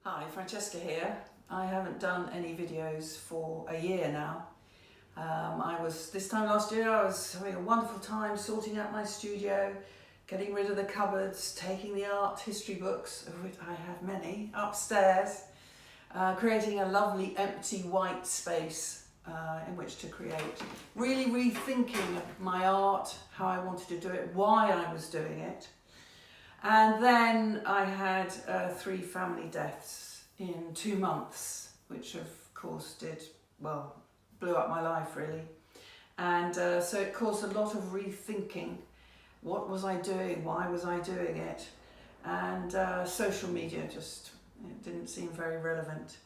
Hi, Francesca here. I haven't done any videos for a year now. This time last year I was having a wonderful time sorting out my studio, getting rid of the cupboards, taking the art history books, of which I have many, upstairs, creating a lovely empty white space in which to create. Really rethinking my art, how I wanted to do it, why I was doing it. And then I had 3 family deaths in 2 months, which of course blew up my life really. And so it caused a lot of rethinking. What was I doing? Why was I doing it? And social media it didn't seem very relevant.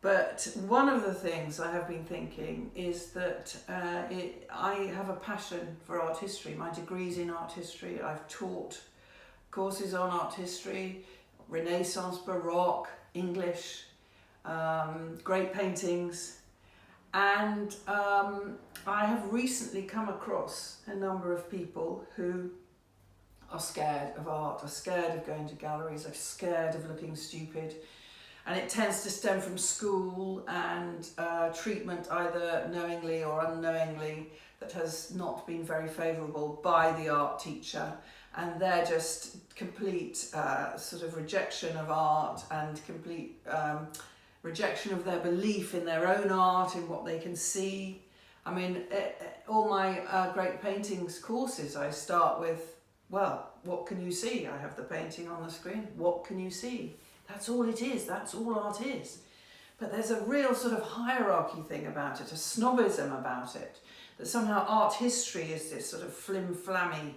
But one of the things I have been thinking is that I have a passion for art history. My degree's in art history. I've taught courses on art history, Renaissance, Baroque, English, great paintings. And I have recently come across a number of people who are scared of art, are scared of going to galleries, are scared of looking stupid. And it tends to stem from school and treatment, either knowingly or unknowingly, that has not been very favourable by the art teacher. And they're just complete sort of rejection of art and complete rejection of their belief in their own art, in what they can see. I mean, all my great paintings courses, I start with, well, what can you see? I have the painting on the screen. What can you see? That's all it is. That's all art is. But there's a real sort of hierarchy thing about it, a snobism about it, that somehow art history is this sort of flim-flammy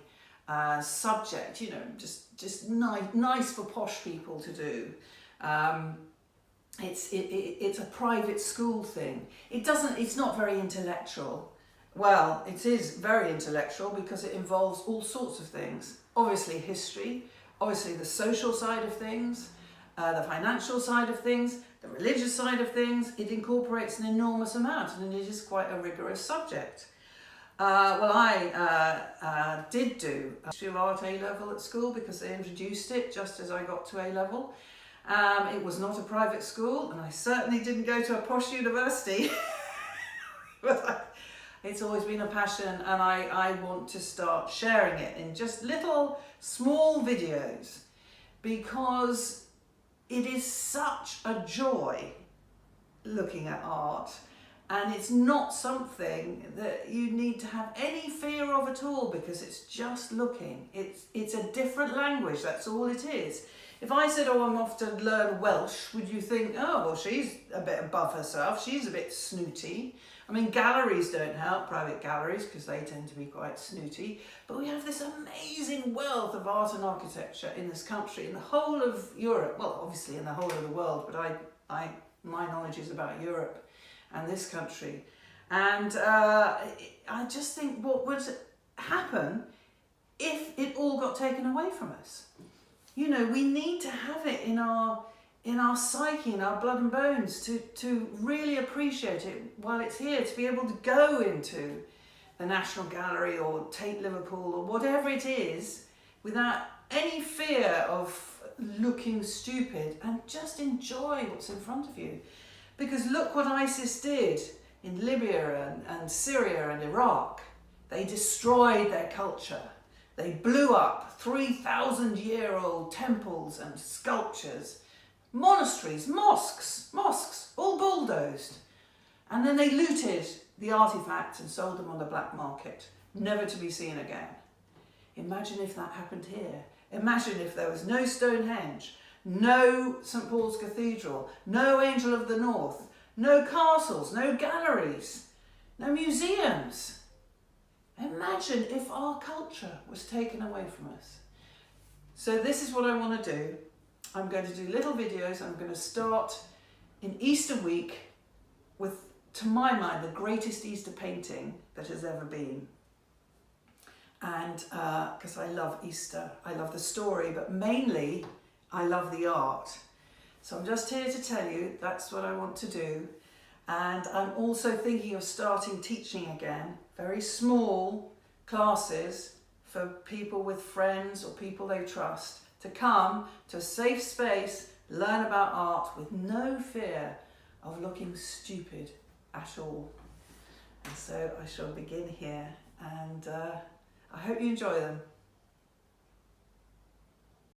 subject, you know, just nice for posh people to do. It's a private school thing. It's not very intellectual. Well, it is very intellectual because it involves all sorts of things. Obviously history, obviously the social side of things, the financial side of things, the religious side of things. It incorporates an enormous amount, and it is quite a rigorous subject. I did do history of art A-level at school because they introduced it just as I got to A-level. It was not a private school, and I certainly didn't go to a posh university. But it's always been a passion, and I want to start sharing it in just little small videos, because it is such a joy looking at art. And it's not something that you need to have any fear of at all, because it's just looking. It's a different language, that's all it is. If I said, oh, I'm off to learn Welsh, would you think, oh, well, she's a bit above herself, she's a bit snooty. I mean, galleries don't help, private galleries, because they tend to be quite snooty. But we have this amazing wealth of art and architecture in this country, in the whole of Europe. Well, obviously in the whole of the world, but my knowledge is about Europe and this country. And I just think, what would happen if it all got taken away from us? You know, we need to have it in our psyche, in our blood and bones, to really appreciate it while it's here, to be able to go into the National Gallery or Tate Liverpool or whatever it is without any fear of looking stupid, and just enjoy what's in front of you. Because look what ISIS did in Libya and Syria and Iraq. They destroyed their culture. They blew up 3,000-year-old temples and sculptures, monasteries, mosques, all bulldozed. And then they looted the artifacts and sold them on the black market, never to be seen again. Imagine if that happened here. Imagine if there was no Stonehenge, no St. Paul's Cathedral, no Angel of the North, no castles, no galleries, no museums. Imagine if our culture was taken away from us. So this is what I want to do. I'm going to do little videos. I'm going to start in Easter week with, to my mind, the greatest Easter painting that has ever been. And because I love Easter, I love the story, but mainly I love the art. So I'm just here to tell you that's what I want to do. And I'm also thinking of starting teaching again, very small classes for people with friends or people they trust, to come to a safe space learn about art with no fear of looking stupid at all. And so I shall begin here, and I hope you enjoy them.